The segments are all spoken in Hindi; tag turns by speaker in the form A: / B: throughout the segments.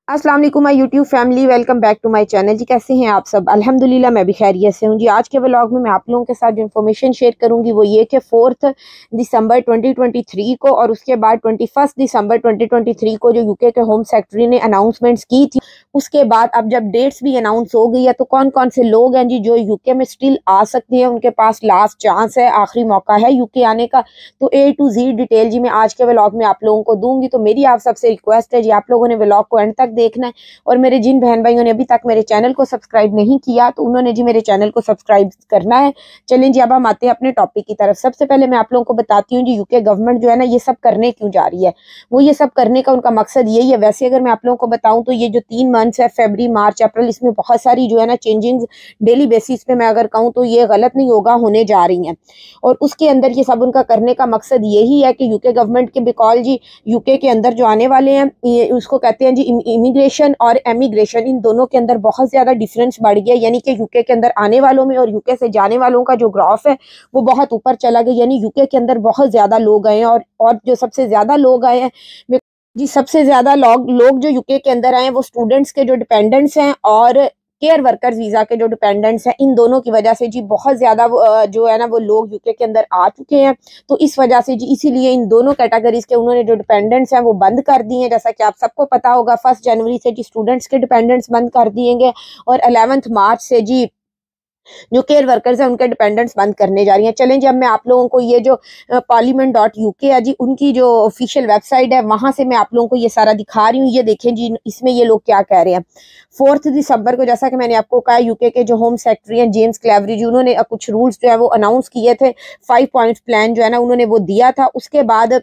A: अस्सलाम वालेकुम my YouTube family, welcome back to my channel. जी कैसे हैं आप सब? अल्हम्दुलिल्लाह मैं भी खैरियत से हूँ जी। आज के व्लॉग में मैं आप लोगों के साथ जो इन्फॉर्मेशन शेयर करूंगी वो ये कि 4 दिसंबर 2023 को और उसके बाद 21 दिसंबर 2023 को जो यूके के होम सेक्रेटरी ने अनाउंसमेंट्स की थी, उसके बाद अब जब डेट्स भी अनाउंस हो गई है तो कौन कौन से लोग हैं जी जो यूके में स्टिल आ सकते हैं, उनके पास लास्ट चांस है, आखिरी मौका है यूके आने का। तो A to Z डिटेल जी मैं आज के व्लॉग में आप लोगों को दूंगी। तो मेरी आप सबसे रिक्वेस्ट है जी, आप लोगों ने व्लॉग को एंड तक देखना है और मेरे जिन बहन भाइयों ने अभी तक मेरे चैनल को सब्सक्राइब नहीं किया तो उन्होंने जी मेरे चैनल को सब्सक्राइब करना है। चलें जी, अब हम आते हैं अपने टॉपिक की तरफ। सबसे पहले मैं आप लोगों को बताती हूँ जी यूके गवर्नमेंट जो है ना ये सब करने क्यों जा रही है। वो ये सब करने का उनका मकसद यही है। वैसे अगर मैं आप लोगों को बताऊं तो ये जो 3 मंथ्स है, फरवरी, मार्च, अप्रैल, इसमें बहुत सारी जो है ना चेंजिंग डेली बेसिस पे मैं अगर कहूँ तो ये गलत नहीं होगा, होने जा रही हैं। और उसके अंदर ये सब उनका करने का मकसद यही है कि यूके गवर्नमेंट के बिकॉज जी यूके के अंदर जो आने वाले हैं ये उसको कहते हैं जी इमिग्रेशन और एमिग्रेशन, इन दोनों के अंदर बहुत ज्यादा डिफरेंस बढ़ गया। यानी कि यूके के अंदर आने वालों में और यूके से जाने वालों का जो ग्राफ है वो बहुत ऊपर चला गया। यानी यूके के अंदर बहुत ज्यादा लोग आए हैं और जो सबसे ज्यादा लोग आए हैं जी, सबसे ज्यादा लोग जो यूके के अंदर आए हैं वो स्टूडेंट्स के जो डिपेंडेंट्स हैं और केयर वर्कर्स वीजा के जो डिपेंडेंट्स हैं, इन दोनों की वजह से जी बहुत ज्यादा जो है ना वो लोग यूके के अंदर आ चुके हैं। तो इस वजह से जी इसीलिए इन दोनों कैटेगरीज के उन्होंने जो डिपेंडेंट्स हैं वो बंद कर दिए हैं। जैसा कि आप सबको पता होगा 1 जनवरी से जी स्टूडेंट्स के डिपेंडेंट्स बंद कर दिए गए और 11 मार्च से जी जो केयर वर्कर्स हैं उनके डिपेंडेंट्स बंद करने जा रही हैं। चलें जी, अब मैं आप लोगों को ये जो parliament.uk है जी उनकी जो ऑफिशियल वेबसाइट है वहां से मैं आप लोगों को ये सारा दिखा रही हूँ। ये देखें जी इसमें ये लोग क्या कह रहे हैं। 4 दिसंबर को जैसा कि मैंने आपको कहा यूके के जो होम सेक्रेटरी हैं जेम्स क्लेवरी जी, उन्होंने कुछ रूल्स जो है वो अनाउंस किए थे। 5 पॉइंट्स प्लान जो है ना उन्होंने वो दिया था। उसके बाद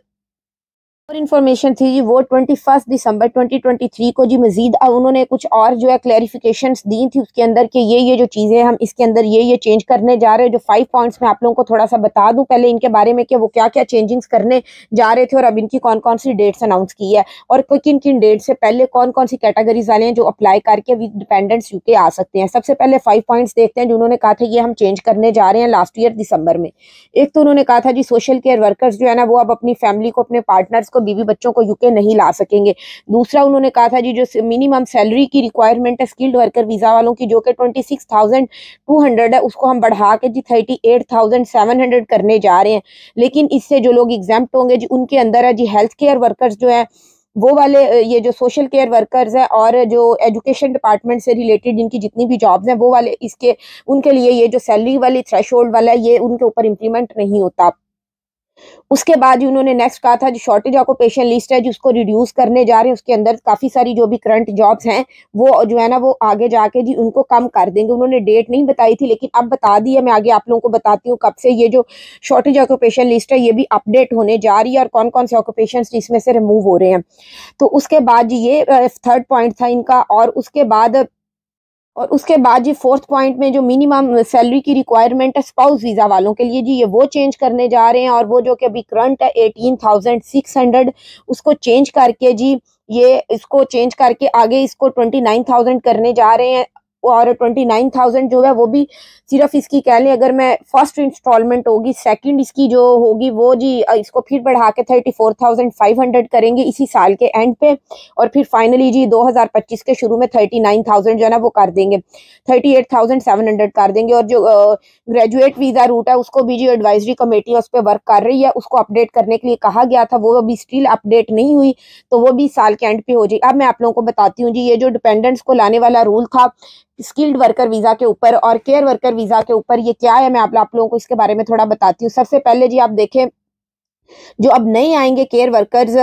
A: और इन्फॉर्मेशन थी जी वो 21 दिसंबर 2023 को जी मजीद उन्होंने कुछ और जो है क्लैरिफिकेशंस दी थी उसके अंदर कि ये जो चीज़ें हम इसके अंदर ये चेंज करने जा रहे हैं। जो 5 पॉइंट्स में आप लोगों को थोड़ा सा बता दूं पहले इनके बारे में कि वो क्या क्या चेंजिंग्स करने जा रहे थे और अब इनकी कौन कौन सी डेट्स अनाउंस की है और किन किन डेट से पहले कौन कौन सी कैटेगरीज वाले हैं जो अप्लाई करके विद डिपेंडेंट्स यूके आ सकते हैं। सबसे पहले 5 पॉइंट्स देखते हैं जो उन्होंने कहा था ये हम चेंज करने जा रहे हैं लास्ट ईयर दिसंबर में। एक तो उन्होंने कहा था जी सोशल केयर वर्कर्स जो है ना वो अब अपनी फैमिली को, अपने पार्टनर्स को, बीवी बच्चों को यूके नहीं ला सकेंगे। दूसरा उन्होंने कहा था जी जो मिनिमम सैलरी की रिक्वायरमेंट है स्किल्ड वर्कर वीजा वालों की जो कि 26,200 है उसको हम बढ़ा के जी 38,700 करने जा रहे हैं। लेकिन इससे जो लोग एग्जाम्प्ट होंगे जी उनके अंदर है जी हेल्थ केयर वर्कर्स जो है वो वाले, ये जो सोशल केयर वर्कर्स है और जो एजुकेशन डिपार्टमेंट से रिलेटेड जिनकी जितनी भी जॉब्स हैं वो वाले, इसके उनके लिए ये जो सैलरी वाली थ्रेशोल्ड वाला है ये उनके ऊपर इम्प्लीमेंट नहीं होता। उसके बाद ही उन्होंने नेक्स्ट कहा था जो शॉर्टेज ऑक्यूपेशन लिस्ट है जिसको रिड्यूस करने जा रहे हैं, उसके अंदर काफ़ी सारी जो भी करंट जॉब्स हैं वो जो है ना वो आगे जाके जी उनको कम कर देंगे। उन्होंने डेट नहीं बताई थी लेकिन अब बता दी है। मैं आगे आप लोगों को बताती हूँ कब से ये जो शॉर्टेज ऑक्यूपेशन लिस्ट है ये भी अपडेट होने जा रही है और कौन कौन से ऑक्यूपेशन इसमें से रिमूव हो रहे हैं। तो उसके बाद जी ये 3rd पॉइंट था इनका। और उसके बाद जी 4th पॉइंट में जो मिनिमम सैलरी की रिक्वायरमेंट है स्पाउस वीजा वालों के लिए जी ये वो चेंज करने जा रहे हैं और वो जो कि अभी करंट है 18,600 उसको चेंज करके जी ये इसको चेंज करके आगे इसको 29,000 करने जा रहे हैं। और 29,000 जो है वो भी सिर्फ इसकी कह लें अगर मैं फर्स्ट इंस्टॉलमेंट होगी, सेकंड इसकी जो होगी वो जी इसको फिर बढ़ा के 34,500 करेंगे इसी साल के एंड पे और फिर फाइनली जी 2025 के शुरू में 39,000 जो है ना वो कर देंगे, 38,700 कर देंगे। और जो ग्रेजुएट वीज़ा रूट है उसको भी जी एडवाइजरी कमेटी उस पर वर्क कर रही है, उसको अपडेट करने के लिए कहा गया था, वो अभी स्टिल अपडेट नहीं हुई तो वो भी साल के एंड पे हो जाए। अब मैं आप लोगों को बताती हूँ जी ये जो डिपेंडेंट्स को लाने वाला रूल था स्किल्ड वर्कर वीजा के ऊपर और केयर वर्कर वीजा के ऊपर ये क्या है मैं आप लोगों को इसके बारे में थोड़ा बताती हूँ। सबसे पहले जी आप देखें जो अब नए आएंगे केयर वर्कर्स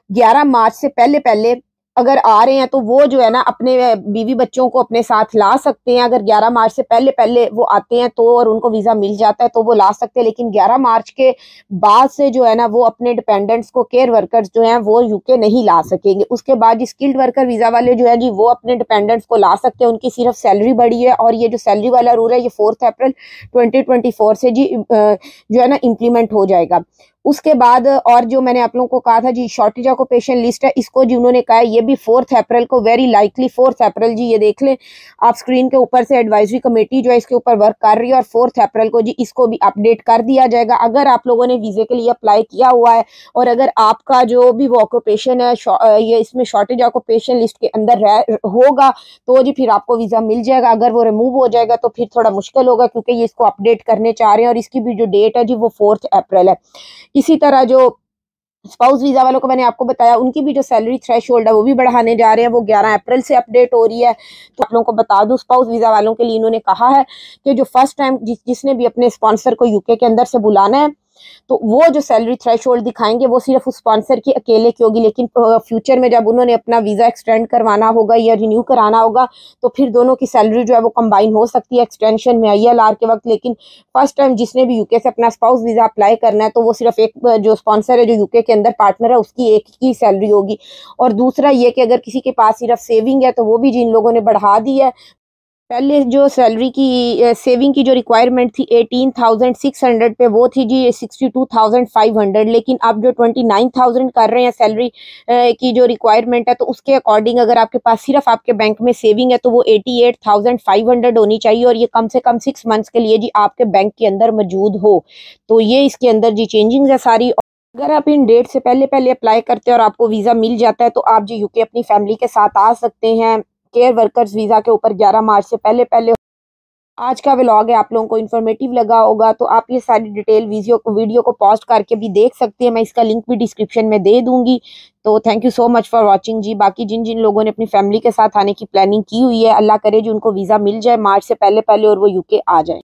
A: 11 मार्च से पहले पहले अगर आ रहे हैं तो वो जो है ना अपने बीवी बच्चों को अपने साथ ला सकते हैं। अगर 11 मार्च से पहले पहले वो आते हैं तो और उनको वीज़ा मिल जाता है तो वो ला सकते हैं। लेकिन 11 मार्च के बाद से जो है ना वो अपने डिपेंडेंट्स को, केयर वर्कर्स जो हैं वो यूके नहीं ला सकेंगे। उसके बाद स्किल्ड वर्कर वीज़ा वाले जो है जी वो अपने डिपेंडेंट्स को ला सकते हैं, उनकी सिर्फ सैलरी बढ़ी है। और ये जो सैलरी वाला रूल है ये 4 अप्रैल 2024 से जी जो है ना इम्प्लीमेंट हो जाएगा। उसके बाद और जो मैंने आप लोगों को कहा था जी शॉर्टेज ऑक्यूपेशन लिस्ट है, इसको जी उन्होंने कहा है ये भी 4 अप्रैल को, वेरी लाइकली 4 अप्रैल जी, ये देख लें आप स्क्रीन के ऊपर से, एडवाइजरी कमेटी जो है इसके ऊपर वर्क कर रही है और 4 अप्रैल को जी इसको भी अपडेट कर दिया जाएगा। अगर आप लोगों ने वीजे के लिए अप्लाई किया हुआ है और अगर आपका जो भी वो ऑक्यूपेशन है ये इसमें शॉर्टेज ऑक्यूपेशन लिस्ट के अंदर होगा तो जी फिर आपको वीजा मिल जाएगा। अगर वो रिमूव हो जाएगा तो फिर थोड़ा मुश्किल होगा, क्योंकि ये इसको अपडेट करने चाह रहे हैं और इसकी भी जो डेट है जी वो 4 अप्रैल है। इसी तरह जो स्पाउस वीजा वालों को मैंने आपको बताया उनकी भी जो सैलरी थ्रेशोल्ड है वो भी बढ़ाने जा रहे हैं, वो 11 अप्रैल से अपडेट हो रही है। तो आप लोगों को बता दूं स्पाउस वीजा वालों के लिए इन्होंने कहा है कि जो फर्स्ट टाइम जिसने भी अपने स्पॉन्सर को यूके के अंदर से बुलाना है तो वो जो सैलरी थ्रेशोल्ड दिखाएंगे वो सिर्फ उस स्पॉन्सर की अकेले की होगी, लेकिन फ्यूचर में जब उन्होंने अपना वीजा एक्सटेंड करवाना होगा या रिन्यू कराना होगा तो फिर दोनों की सैलरी जो है वो कंबाइन हो सकती है एक्सटेंशन में ILR के वक्त। लेकिन फर्स्ट टाइम जिसने भी यूके से अपना स्पाउस वीजा अप्लाई करना है तो वो सिर्फ एक जो स्पॉन्सर है जो यूके के अंदर पार्टनर है उसकी एक ही सैलरी होगी। और दूसरा ये कि अगर किसी के पास सिर्फ सेविंग है तो वो भी जिन लोगों ने बढ़ा दी है, पहले जो सैलरी की सेविंग की जो रिक्वायरमेंट थी 18,600 पे, वो थी जी 62,500, लेकिन अब जो 29,000 कर रहे हैं सैलरी की जो रिक्वायरमेंट है तो उसके अकॉर्डिंग अगर आपके पास सिर्फ आपके बैंक में सेविंग है तो वो 88,500 होनी चाहिए और ये कम से कम 6 मंथ्स के लिए जी आपके बैंक के अंदर मौजूद हो। तो ये इसके अंदर जी चेंजिंग है सारी। अगर आप इन डेट से पहले पहले अप्लाई करते हैं और आपको वीज़ा मिल जाता है तो आप जी यूके अपनी फैमिली के साथ आ सकते हैं केयर वर्कर्स वीज़ा के ऊपर 11 मार्च से पहले पहले। आज का व्लॉग है आप लोगों को इन्फॉर्मेटिव लगा होगा तो आप ये सारी डिटेल वीडियो को पॉज करके भी देख सकते हैं, मैं इसका लिंक भी डिस्क्रिप्शन में दे दूंगी। तो thank you so much for watching जी। बाकी जिन जिन लोगों ने अपनी फैमिली के साथ आने की प्लानिंग की हुई है, अल्लाह करे जी उनको वीज़ा मिल जाए मार्च से पहले पहले और वो यूके आ जाए।